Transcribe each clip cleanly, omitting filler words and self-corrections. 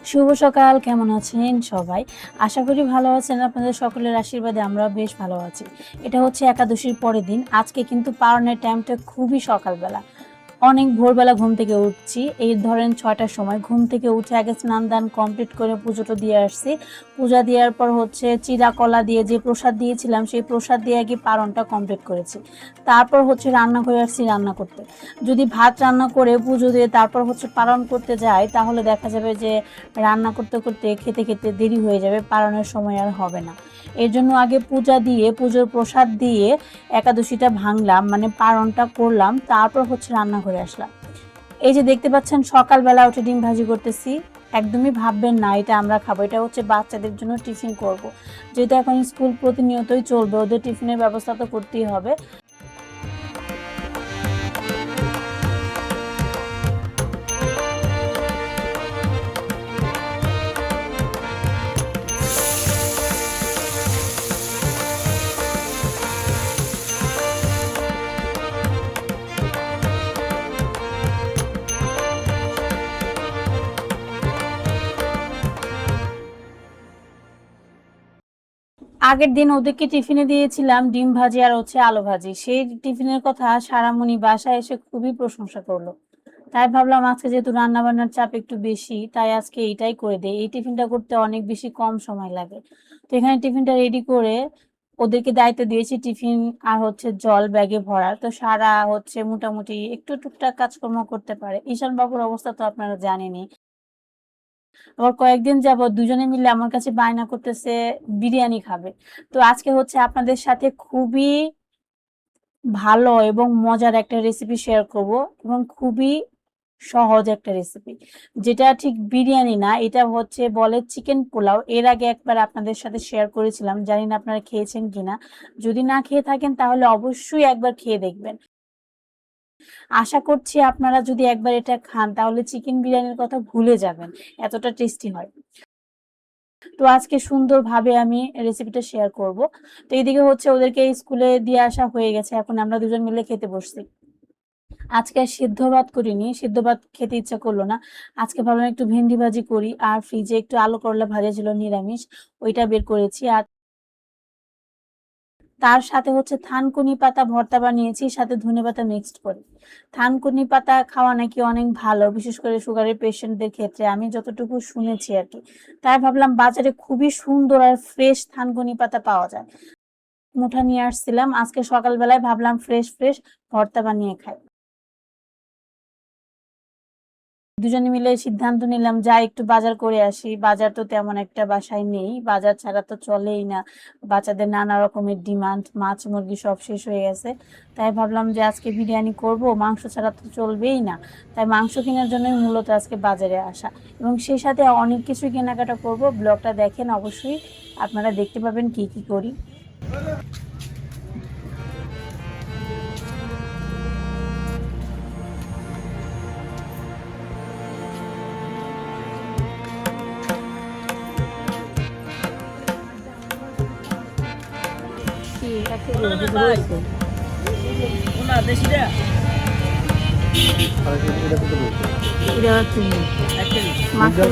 শুভ সকাল, কেমন আছেন সবাই? আশা করি ভালো আছেন। আপনাদের সকলের আশীর্বাদে আমরাও বেশ ভালো আছি। এটা হচ্ছে একাদশীর পরের দিন। আজকে কিন্তু পারনের টাইমটা খুবই সকালবেলা। অনেক ভোরবেলা ঘুম থেকে উঠছি। এই ধরেন ৬টার সময় ঘুম থেকে উঠে আগে স্নান-দান কমপ্লিট করে পুজোটা দিয়ে আসছি। পূজা দেওয়ার পর হচ্ছে চিড়া কলা দিয়ে যে প্রসাদ দিয়েছিলাম, সেই প্রসাদ দিয়ে আগে পারনটা কমপ্লিট করেছি। তারপর হচ্ছে রান্নাঘরে আসছি রান্না করতে। যদি ভাত রান্না করে পুজো দিয়ে তারপর হচ্ছে পারন করতে যাই, তাহলে দেখা যাবে যে রান্না করতে, করতে খেতে, খেতে দেরি হয়ে যাবে, পারনের সময় আর হবে না। এর জন্য আগে পূজা দিয়ে, পুজোর প্রসাদ দিয়ে একাদশীটা ভাঙলাম, মানে পারনটা করলাম, তারপর হচ্ছে রান্নাঘরে আসলাম। এই যে দেখতে পাচ্ছেন সকালবেলা উঠে ডিম ভাজি করতেছি। একদমই ভাববেন না এটা আমরা খাবো, এটা হচ্ছে বাচ্চাদের জন্য টিফিন করব। যেহেতু এখন স্কুল প্রতিনিয়তই চলবে, ওদের টিফিনের ব্যবস্থা তো করতেই হবে। আগের দিন ওদেরকে টিফিনে দিয়েছিলাম ডিম ভাজি আর হচ্ছে আলু ভাজি। সেই টিফিনের কথা সারামণি বাসায় এসে খুবই প্রশংসা করলো। তাই ভাবলাম আজকে যেহেতু রান্না বান্নার চাপ একটু বেশি, তাই আজকে এইটাই করে দেই। এই টিফিনটা করতে অনেক বেশি কম সময় লাগে। তো এখানে টিফিনটা রেডি করে ওদেরকে দায়িত্ব দিয়েছি টিফিন আর হচ্ছে জল ব্যাগে ভরার। তো সারা হচ্ছে মোটামুটি একটু টুকটাক কাজকর্ম করতে পারে। ঈশান বাবুর অবস্থা তো আপনারা জানেনই। আবার কয়েকদিন যাবৎ দুজনে মিলে আমার কাছে বায়না করতেছে বিরিয়ানি খাবে। তো আজকে হচ্ছে আপনাদের সাথে খুবই ভালো এবং মজার একটা রেসিপি শেয়ার করব, এবং খুবই সহজ একটা রেসিপি, যেটা ঠিক বিরিয়ানি না, এটা হচ্ছে বলে চিকেন পোলাও। এর আগে একবার আপনাদের সাথে শেয়ার করেছিলাম, জানি না আপনারা খেয়েছেন কিনা। যদি না খেয়ে থাকেন তাহলে অবশ্যই একবার খেয়ে দেখবেন। আশা করছি আপনারা যদি একবার এটা খান তাহলে চিকেন বিরিয়ানির কথা ভুলে যাবেন, এতটা টেস্টি হয়। তো আজকে সুন্দরভাবে আমি রেসিপিটা শেয়ার করব। তো এইদিকে হচ্ছে ওদেরকে স্কুলে দিয়ে আসা হয়ে গেছে, এখন আমরা দুজন মিলে খেতে বসছি। আজকে আর সিদ্ধ ভাত করিনি, সিদ্ধ ভাত খেতে ইচ্ছা করলো না। আজকে ভাবলাম একটু ভেন্ডি ভাজি করি, আর ফ্রিজে একটু আলু করলা ভাজা ছিল নিরামিষ, ওইটা বের করেছি। আর তার সাথে হচ্ছে থানকুনি পাতা ভর্তা বানিয়েছি, সাথে ধনেপাতা মিক্সড করে। থানকুনি পাতা খাওয়া নাকি অনেক ভালো, বিশেষ করে সুগারের পেশেন্টদের ক্ষেত্রে, আমি যতটুকু শুনেছি আর কি। তাই ভাবলাম বাজারে খুবই সুন্দর আর ফ্রেশ থানকুনি পাতা পাওয়া যায়, মুঠা নিয়ে আসছিলাম। আজকে সকালবেলায় ভাবলাম ফ্রেশ ফ্রেশ ভর্তা বানিয়ে খাই। দুজনে মিলে সিদ্ধান্ত নিলাম যাই একটু বাজার করে আসি। বাজার তো তেমন একটা বাসায় নেই, বাজার ছাড়া তো চলেই না। বাচ্চাদের নানা রকমের ডিমান্ড, মাছ মুরগি সব শেষ হয়ে গেছে। তাই ভাবলাম যে আজকে বিরিয়ানি করব, মাংস ছাড়া তো চলবেই না। তাই মাংস কেনার জন্যই মূলত আজকে বাজারে আসা, এবং সেই সাথে অনেক কিছু কেনাকাটা করব। ব্লগটা দেখেন অবশ্যই, আপনারা দেখতে পাবেন কি কি করি। কি এত রয়েছে এটা হচ্ছে মাছের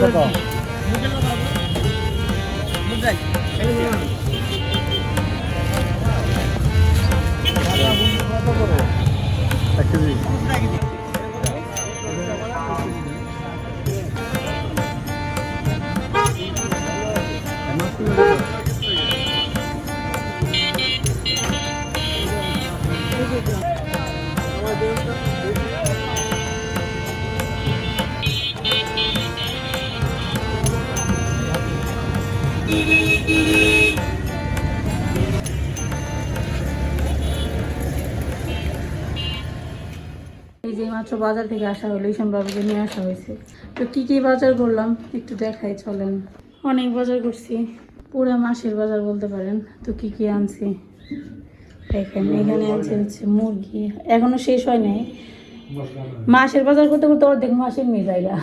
এই যে মাত্র বাজার থেকে আসা হলো, ঈশান বাবুকে নিয়ে আসা হয়েছে। তো কি কি বাজার করলাম একটু দেখাই, চলেন। অনেক বাজার করছি, পুরো মাসের বাজার বলতে পারেন। তো কি কি আনছি দেখেন, এখানে আছে হচ্ছে মুরগি, এখনো শেষ হয় নাই। মাসের বাজার করতে করতে অর্ধেক মাসের নিয়ে জায়গা।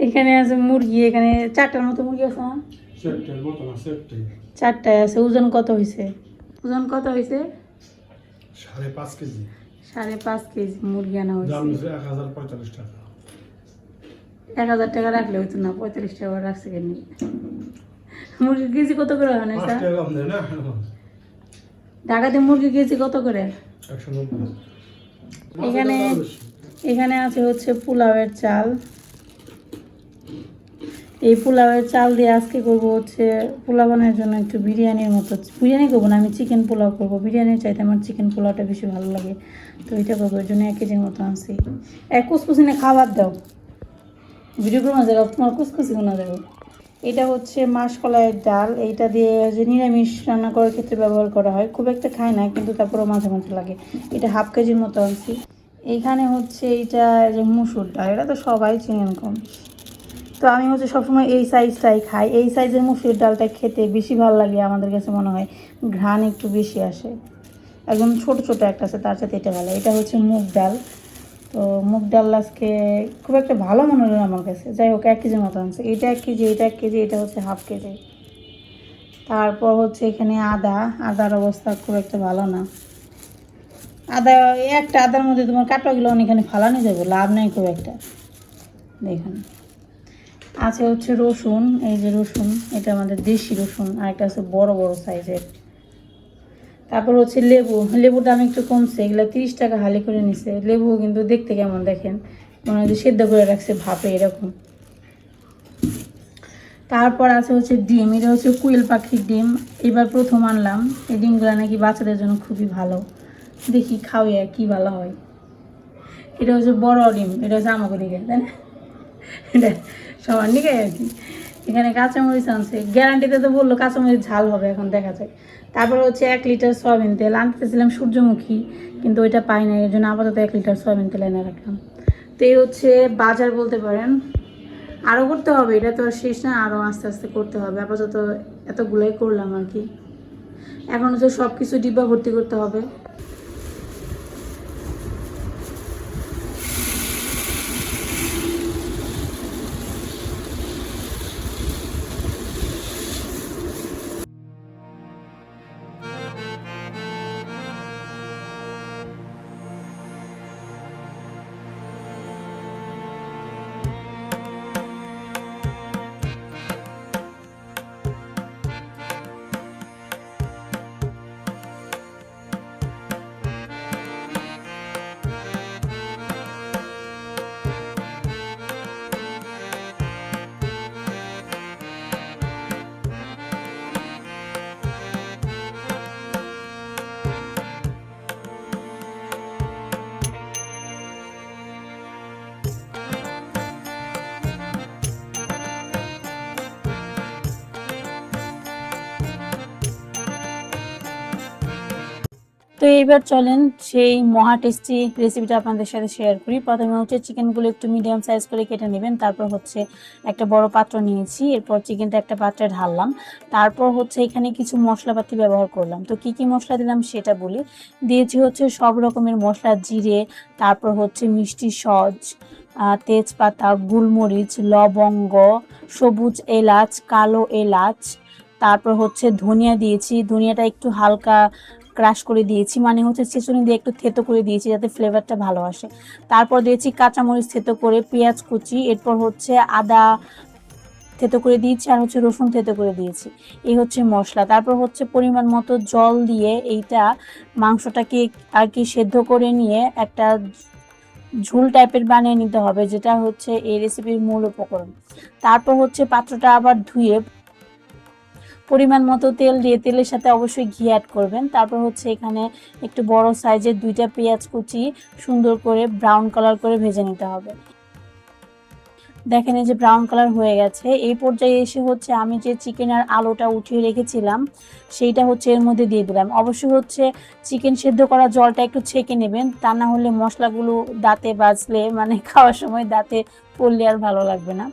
এখানে আছে মুরগি, এখানে 4টার মতো মুরগি আছে না? 4টায় আছে। ওজন কত হয়েছে? ওজন কত হয়েছে? 5.5 কেজি। 5.5 কেজি মুরগি আনা হয়েছে। দাম হচ্ছে 1045 টাকা। 1,000 টাকা রাখলে হইতো না, 45 টাকা করে রাখছে কেন? মুরগির কেজি কত করে হয় না 5 স্যার? টাকা কম দেয় না এখন? ঢাকাতে মুরগির কেজি কত করে? 190। এখানে এখানে আছে হচ্ছে পোলাওয়ের চাল। এই পোলাওয়ের চাল দিয়ে আজকে করব হচ্ছে পোলাও বানানোর জন্য একটু বিরিয়ানির মতো, বিরিয়ানি করবো না, আমি চিকেন পোলাও করবো। বিরিয়ানির চাইতে আমার চিকেন পোলাওটা বেশি ভালো লাগে, তো এটা করবো। ওই জন্য 1 কেজির মতো আনছি। এক কুসকুসিনে খাবার দাও, ভিডিও করে যাবো তোমার কুসকুসি কোনো দেবো। এটা হচ্ছে মাসকলাইয়ের ডাল, এইটা দিয়ে যে নিরামিষ রান্না করার ক্ষেত্রে ব্যবহার করা হয়, খুব একটা খাই না কিন্তু তারপরেও মাঝে মাঝে লাগে। এটা 1/2 কেজির মতো আনছি। এইখানে হচ্ছে এইটা যে মুসুর ডাল, এটা তো সবাই চিনেন কম। তো আমি হচ্ছে সবসময় এই সাইজটাই খাই, এই সাইজের মুসুর ডালটা খেতে বেশি ভালো লাগে আমাদের কাছে মনে হয়, ঘ্রাণ একটু বেশি আসে। একদম ছোট ছোট একটা আছে, তার সাথে এটা ভালো। এটা হচ্ছে মুগ ডাল। তো মুগ ডাল আজকে খুব একটা ভালো মনে হলো না আমার কাছে, যাই হোক 1 কেজির মতো আনছে। এটা 1 কেজি, এটা 1 কেজি, এটা হচ্ছে 1/2 কেজি। তারপর হচ্ছে এখানে আদার অবস্থা খুব একটা ভালো না। আদা, একটা আদার মধ্যে তোমার কাটাগুলো অনেকখানি ফালানো যাবে, লাভ নেই খুব একটা। দেখুন আছে হচ্ছে রসুন, এই যে রসুন, এটা আমাদের দেশি রসুন, আর একটা আছে বড় বড় সাইজের। তারপর হচ্ছে লেবুর দাম একটু কমছে, এগুলো 30 টাকা হালি করে নিছে। লেবু কিন্তু দেখতে কেমন দেখেন, মনে হয় যে সেদ্ধ করে রাখছে ভাপে এরকম। তারপর আছে হচ্ছে ডিম, এটা হচ্ছে কুইল পাখির ডিম, এবার প্রথম আনলাম। এই ডিমগুলো নাকি বাচ্চাদের জন্য খুবই ভালো, দেখি খাওয়াই কি ভালো হয়। এটা হচ্ছে বড় ডিম, এটা হচ্ছে আমাকে দিকে, তাই না? এটা সবার দিকে আর কি। এখানে কাঁচামরিচ আনছে, গ্যারান্টিতে তো বললো কাঁচামরিচ ঝাল হবে, এখন দেখা যায়। তারপর হচ্ছে 1 লিটার সয়াবিন তেল আনতেছিলাম সূর্যমুখী, কিন্তু ওইটা পাই না, এর জন্য আপাতত 1 লিটার সয়াবিন তেল এনে রাখলাম। তো এই হচ্ছে বাজার বলতে পারেন। আরও করতে হবে, এটা তো আর শেষ না, আরও আস্তে আস্তে করতে হবে। আপাতত এতগুলোই করলাম আর কি, এখন হচ্ছে সব কিছু ডিব্বা ভর্তি করতে হবে। তো এইবার চলেন সেই মহা টেস্টি রেসিপিটা আপনাদের সাথে শেয়ার করি। প্রথমে হচ্ছে চিকেনগুলো একটু মিডিয়াম সাইজ করে কেটে নেবেন। তারপর হচ্ছে একটা বড় পাত্র নিয়েছি, এরপর চিকেনটা একটা পাত্রে ঢাললাম। তারপর হচ্ছে এখানে কিছু মশলাপাতি ব্যবহার করলাম। তো কি কি মশলা দিলাম সেটা বলি। দিয়েছি হচ্ছে সব রকমের মশলা, জিরে, তারপর হচ্ছে মিষ্টি সজ, তেজপাতা, গোলমরিচ, লবঙ্গ, সবুজ এলাচ, কালো এলাচ। তারপর হচ্ছে ধনিয়া দিয়েছি, ধনিয়াটা একটু হালকা ক্রাশ করে দিয়েছি, মানে হচ্ছে ছেঁচুনি দিয়ে একটু থেতো করে দিয়েছি যাতে ফ্লেভারটা ভালো আসে। তারপর দিয়েছি কাঁচামরিচ থেতো করে, পেঁয়াজ কুচি, এরপর হচ্ছে আদা থেতো করে দিয়েছি, আর হচ্ছে রসুন থেতো করে দিয়েছি। এই হচ্ছে মশলা। তারপর হচ্ছে পরিমাণ মতো জল দিয়ে এইটা মাংসটাকে আর কি সেদ্ধ করে নিয়ে একটা ঝোল টাইপের বানিয়ে নিতে হবে, যেটা হচ্ছে এই রেসিপির মূল উপকরণ। তারপর হচ্ছে পাত্রটা আবার ধুয়ে পরিমাণ মতো তেল দিয়ে, তেলের সাথে অবশ্যই ঘি অ্যাড করবেন। তারপর হচ্ছে এখানে একটু বড় সাইজের 2টা পেঁয়াজ কুচি সুন্দর করে ব্রাউন কালার করে ভেজে নিতে হবে। দেখেন এই যে ব্রাউন কালার হয়ে গেছে। এই পর্যায়ে এসে হচ্ছে আমি যে চিকেন আর আলুটা উঠিয়ে রেখেছিলাম সেইটা হচ্ছে এর মধ্যে দিয়ে দিলাম। অবশ্যই হচ্ছে চিকেন সেদ্ধ করা জলটা একটু ছেঁকে নেবেন, তা না হলে মশলাগুলো দাঁতে বাজলে, মানে খাওয়ার সময় দাঁতে পড়লে আর ভালো লাগবে না।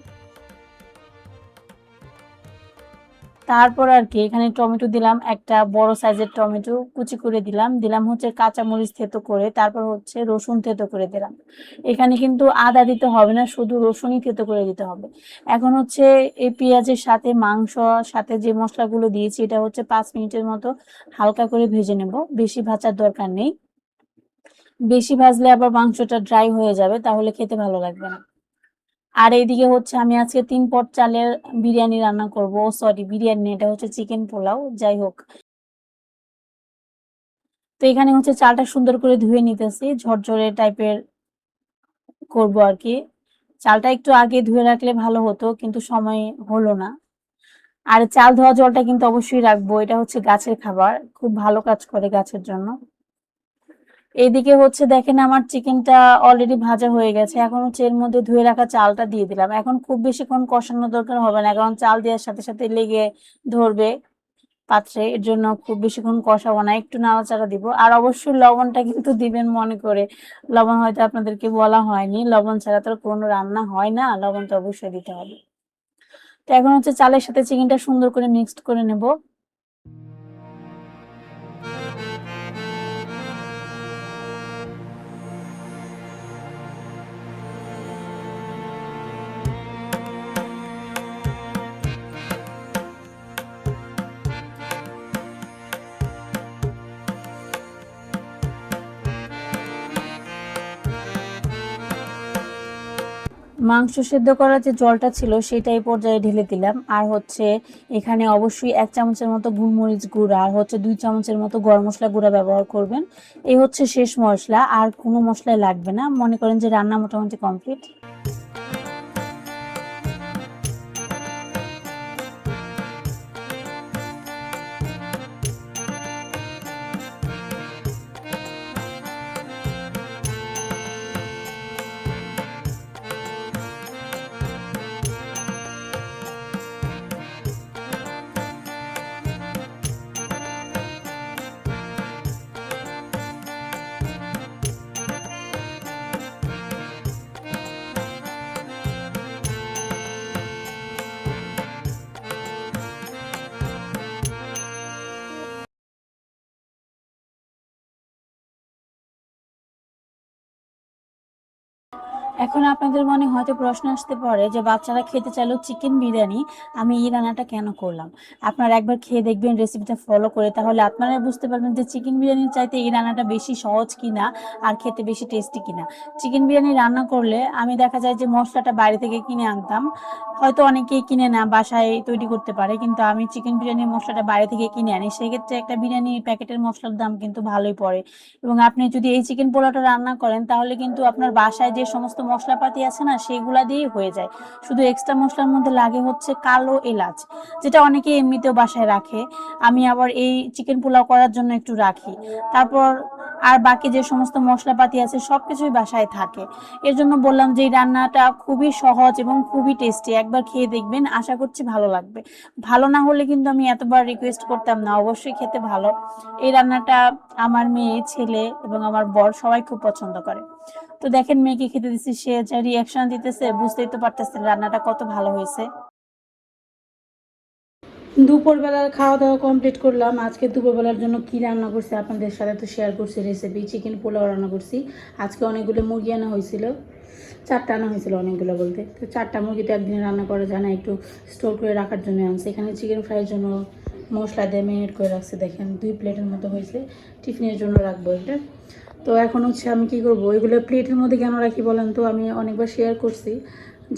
তারপর আর কি এখানে টমেটো দিলাম, একটা বড় সাইজের টমেটো কুচি করে দিলাম। দিলাম হচ্ছে কাঁচামরিচ থেতো করে, তারপর হচ্ছে রসুন থেতো করে দিলাম। এখানে কিন্তু আদা দিতে হবে না, শুধু রসুনই থেতো করে দিতে হবে। এখন হচ্ছে এই পেঁয়াজের সাথে মাংস সাথে যে মশলাগুলো দিয়েছি এটা হচ্ছে 5 মিনিটের মতো হালকা করে ভেজে নেব, বেশি ভাজার দরকার নেই। বেশি ভাজলে আবার মাংসটা ড্রাই হয়ে যাবে, তাহলে খেতে ভালো লাগবে না। আর এইদিকে হচ্ছে আমি আজকে 3 পট চালের বিরিয়ানি রান্না করব। সরি, বিরিয়ানি না, এটা হচ্ছে চিকেন পোলাও। যাই হোক, তো এখানে হচ্ছে চালটা সুন্দর করে ধুয়ে নিতেছি, ঝরঝরে টাইপের করব আর কি। চালটা একটু আগে ধুয়ে রাখলে ভালো হতো, কিন্তু সময় হলো না। আর চাল ধোয়া জলটা কিন্তু অবশ্যই রাখবো, এটা হচ্ছে গাছের খাবার, খুব ভালো কাজ করে গাছের জন্য। এইদিকে হচ্ছে দেখেন আমার চিকেনটা অলরেডি ভাজা হয়ে গেছে। এখন হচ্ছে এর মধ্যে ধুয়ে রাখা চালটা দিয়ে দিলাম। এখন খুব বেশিক্ষণ কষানোর দরকার হবে না, কারণ চাল দেওয়ার সাথে সাথে লেগে ধরবে পাত্রে। এর জন্য খুব বেশিক্ষণ কষাবো না, একটু নাড়াচাড়া দিব। আর অবশ্যই লবণটা কিন্তু দিবেন মনে করে। লবণ হয়তো আপনাদেরকে বলা হয়নি, লবণ ছাড়া তো কোনো রান্না হয় না, লবণটা অবশ্যই দিতে হবে। তো এখন হচ্ছে চালের সাথে চিকেনটা সুন্দর করে মিক্সড করে নেব। মাংস সেদ্ধ করার যে জলটা ছিল সেটা এই পর্যায়ে ঢেলে দিলাম। আর হচ্ছে এখানে অবশ্যই 1 চামচের মতো গোলমরিচ গুঁড়া আর হচ্ছে 2 চামচের মতো গরম মশলা গুঁড়া ব্যবহার করবেন। এই হচ্ছে শেষ মশলা, আর কোনো মশলাই লাগবে না। মনে করেন যে রান্না মোটামুটি কমপ্লিট। এখন আপনাদের মনে হয়তো প্রশ্ন আসতে পারে যে বাচ্চারা খেতে চাইলেও চিকেন বিরিয়ানি, আমি এই রান্নাটা কেন করলাম। আপনারা একবার খেয়ে দেখবেন রেসিপিটা ফলো করে, তাহলে আপনারা বুঝতে পারবেন যে চিকেন বিরিয়ানির চাইতে এই রান্নাটা বেশি সহজ কিনা আর খেতে বেশি টেস্টি কিনা। চিকেন বিরিয়ানি রান্না করলে আমি দেখা যায় যে মশলাটা বাইরে থেকে কিনে আনতাম, হয়তো অনেকেই কিনে না বাসায় তৈরি করতে পারে, কিন্তু আমি চিকেন বিরিয়ানির মশলাটা বাইরে থেকে কিনে আনি। সেক্ষেত্রে একটা বিরিয়ানি প্যাকেটের মশলার দাম কিন্তু ভালোই পড়ে। এবং আপনি যদি এই চিকেন পোলাওটা রান্না করেন তাহলে কিন্তু আপনার বাসায় যে সমস্ত মশলাপাতি আছে না সেগুলা দিয়েই হয়ে যায়। শুধু এক্সট্রা মশলার মধ্যে লাগে হচ্ছে কালো এলাচ, যেটা অনেকে এমনিতেও বাসায় রাখে। আমি আবার এই চিকেন পোলাও করার জন্য একটু রাখি। তারপর আর বাকি যে সমস্ত মশলাপাতি আছে সবকিছুই বাসায় থাকে। এর জন্য বললাম যে এই রান্নাটা খুবই সহজ এবং খুবই টেস্টি। একবার খেয়ে দেখবেন, আশা করছি ভালো লাগবে। ভালো না হলে কিন্তু আমি এতবার রিকোয়েস্ট করতাম না, অবশ্যই খেতে ভালো। এই রান্নাটা আমার মেয়ে, ছেলে এবং আমার বর সবাই খুব পছন্দ করে। তো দেখেন মেয়েকে খেতে দিচ্ছি, সে যা রিয়াকশন দিতেছে বুঝতেই তো পারতেছেন রান্নাটা কত ভালো হয়েছে। দুপুরবেলার খাওয়া দাওয়া কমপ্লিট করলাম। আজকে দুপুরবেলার জন্য কি রান্না করছি আপনাদের সাথে তো শেয়ার করছি রেসিপি। চিকেন পোলাও রান্না করছি। আজকে অনেকগুলো মুরগি আনা হয়েছিল, 4টা আনা হয়েছিল, অনেকগুলো বলতে। তো 4টা মুরগি তো একদিনে রান্না করা যায় না, একটু স্টোর করে রাখার জন্য আনছি। এখানে চিকেন ফ্রাইয়ের জন্য মশলা দিয়ে ম্যারিনেট করে রাখছি, দেখেন 2 প্লেটের মতো হয়েছে। টিফিনের জন্য রাখবো এটা। তো এখন হচ্ছে আমি কি করব, এগুলো প্লেটের মধ্যে কেন রাখি বলেন তো? আমি অনেকবার শেয়ার করছি,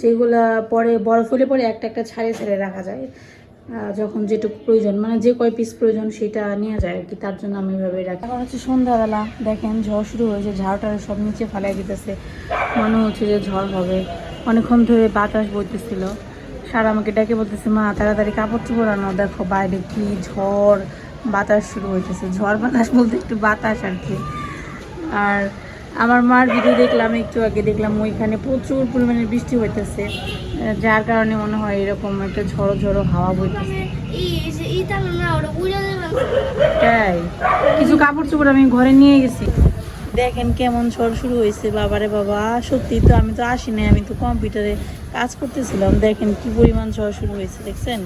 যেগুলা পরে বরফ হলে পরে একটা একটা ছাড়িয়ে ছাড়িয়ে রাখা যায়। যখন যেটুকু প্রয়োজন, মানে যে কয় পিস প্রয়োজন সেটা নেওয়া যায় আর কি, তার জন্য আমি এভাবে রাখি। এখন হচ্ছে সন্ধ্যাবেলা, দেখেন ঝড় শুরু হয়েছে, ঝাড়টা সব নিচে ফালাই দিতেছে, মনে হচ্ছে যে ঝড় হবে। অনেকক্ষণ ধরে বাতাস বইতেছিল। সারা আমাকে ডেকে বলতেছে, মা তাড়াতাড়ি কাপড় চোপড় আনো, দেখো বাইরে কি ঝড় বাতাস শুরু হইতেছে। ঝড় বাতাস বলতে একটু বাতাস আর কি। আর আমার মার ভিডিও দেখলাম একটু আগে, দেখলাম ওইখানে প্রচুর পরিমাণে বৃষ্টি হইতেছে, যার কারণে মনে হয় এরকম একটা ঝড়ো ঝড়ো হাওয়া বইতেছে। তাই কিছু কাপড় চোপড় আমি ঘরে নিয়ে গেছি। দেখেন কেমন ঝড় শুরু হয়েছে, বাবারে বাবা। সত্যি তো, আমি তো আসি নাই, আমি তো কম্পিউটারে কাজ করতেছিলাম। দেখেন কি পরিমাণ ঝড় শুরু হয়েছে, দেখছেন?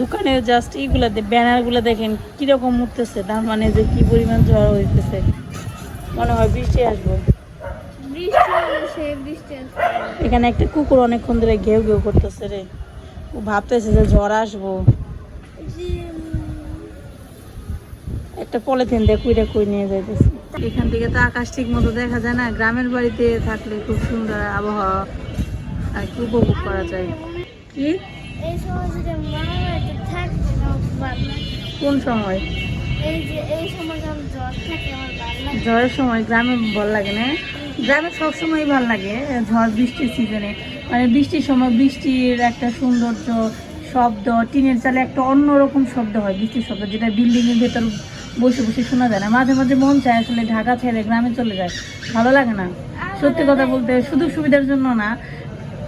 দোকানে জাস্ট এইগুলা ব্যানারগুলো দেখেন কিরকম উঠতেছে, তার মানে যে কি পরিমাণ ঝড় হইতেছে। মনে হয় বৃষ্টি আসবো। এখানে একটা কুকুর অনেকক্ষণ ধরে ঘেউ ঘেউ করতেছে রে, ও ভাবতেছে যে ঝড় আসবো। একটা পলিথিন দিয়ে কুইটা কুই নিয়ে যাইতেছে। এখান থেকে তো আকাশ ঠিক মতো দেখা যায় না, গ্রামের বাড়িতে থাকলে খুব সুন্দর আবহাওয়া আর কি উপভোগ করা যায়। কি এই সময় যদি মামা বাড়িতে থাকবে না ভালো লাগে। কোন সময়? এই সময় যখন জ্বর থাকে আমার ভালো লাগে। ঝড়ের সময় গ্রামে ভালো লাগে না? গ্রামে সবসময় ভালো লাগে ঝড় বৃষ্টির সিজনে, মানে বৃষ্টির সময় বৃষ্টির একটা সৌন্দর্য, শব্দ, টিনের চালে একটা অন্যরকম শব্দ হয় বৃষ্টির শব্দ, যেটা বিল্ডিং এর ভেতর বসে বসে শোনা যায় না। মাঝে মাঝে মন চায় আসলে ঢাকা ছেড়ে গ্রামে চলে যায়, ভালো লাগে না। সত্যি কথা বলতে সুযোগ সুবিধার জন্য না,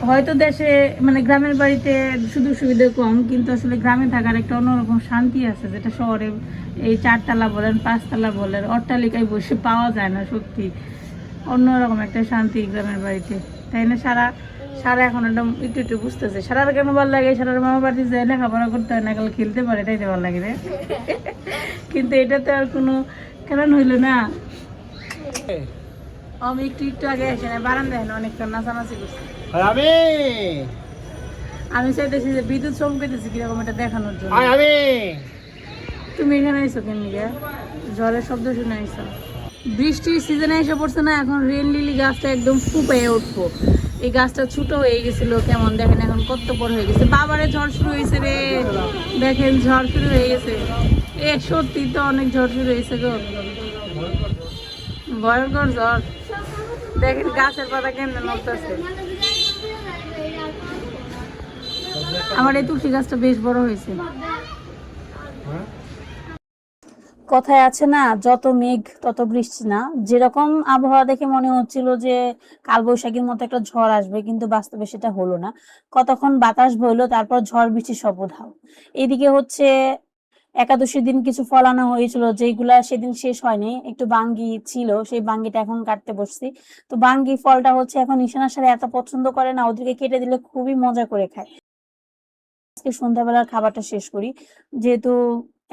হয়তো দেশে মানে গ্রামের বাড়িতে সুযোগ সুবিধা কম, কিন্তু আসলে গ্রামে থাকার একটা অন্যরকম শান্তি আছে, যেটা শহরে এই 4 তলা বলেন 5 তলা বলেন অট্টালিকায় বসে পাওয়া যায় না। সত্যি অন্যরকম একটা শান্তি গ্রামের বাড়িতে, তাই না? সারা সারা এখন একদম একটু একটু বুঝতেছে সারার কেন ভালো লাগে, সারার মামা বাড়িতে যায় লেখাপড়া করতে হয় না, কাল খেলতে পারে, তাইতে ভালো লাগে রে। কিন্তু এটা তো আর কোনো কারণ হইলো না। আমি একটু একটু আগে এসে না বারান্দায় না অনেকক্ষণ নাচানাচি করছি। আমি চাইতেছি যে বিদ্যুৎ চমকেতেছি কিরকম এটা দেখানোর জন্য। তুমি এখানে আইসো কেন নিগে? ঝড়ের শব্দ শুনে আইসো? বৃষ্টির সিজনে এসে পড়ছে না, এখন রেন লিলি গাছটা একদম ফুপে উঠবো। এই গাছটা ছোট হয়ে গেছিল কেমন দেখেন, এখন কত বড় হয়ে গেছে। বাবারে ঝড় শুরু হয়েছে রে, দেখেন ঝড় শুরু হয়ে গেছে। সত্যি তো অনেক ঝড় শুরু হয়েছে গো, ভয়ঙ্কর ঝড়। দেখেন গাছের পাতা কেন নড়তেছে। আমার এই তুলসী গাছটা বেশ বড় হয়েছে। কথায় আছে না, যত মেঘ তত বৃষ্টি না। যেরকম আবহাওয়া দেখে মনে হচ্ছিল যে কালবৈশাখীর মতো একটা ঝড় আসবে, কিন্তু বাস্তবে সেটা হলো না। কতক্ষণ বাতাস বইলো, তারপর ঝড় বৃষ্টির সব উধাও। এদিকে হচ্ছে একাদশীর দিন কিছু ফল আনা হয়েছিল, যেগুলা সেদিন শেষ হয়নি, একটু বাঙ্গি ছিল, সেই বাঙ্গিটা এখন কাটতে বসছি। তো বাঙ্গি ফলটা হচ্ছে এখন ঈশানার সাথে এত পছন্দ করে না, ওদেরকে কেটে দিলে খুবই মজা করে খায়। আজকে সন্ধ্যাবেলার খাবারটা শেষ করি, যেহেতু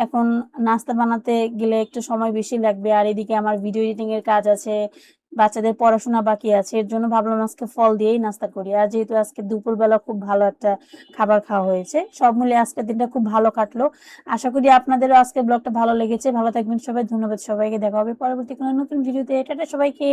এখন নাস্তা বানাতে গেলে একটু সময় বেশি লাগবে, আর এদিকে আমার ভিডিও এডিটিং এর কাজ আছে, বাচ্চাদের পড়াশোনা বাকি আছে, এর জন্য ভাবলাম আজকে ফল দিয়েই নাস্তা করি। আর যেহেতু আজকে দুপুরবেলা খুব ভালো একটা খাবার খাওয়া হয়েছে, সব মিলে আজকের দিনটা খুব ভালো কাটলো। আশা করি আপনাদেরও আজকে ব্লগটা ভালো লেগেছে। ভালো থাকবেন সবাই, ধন্যবাদ সবাইকে, দেখা হবে পরবর্তী কোনো নতুন ভিডিওতে। টাটা সবাইকে।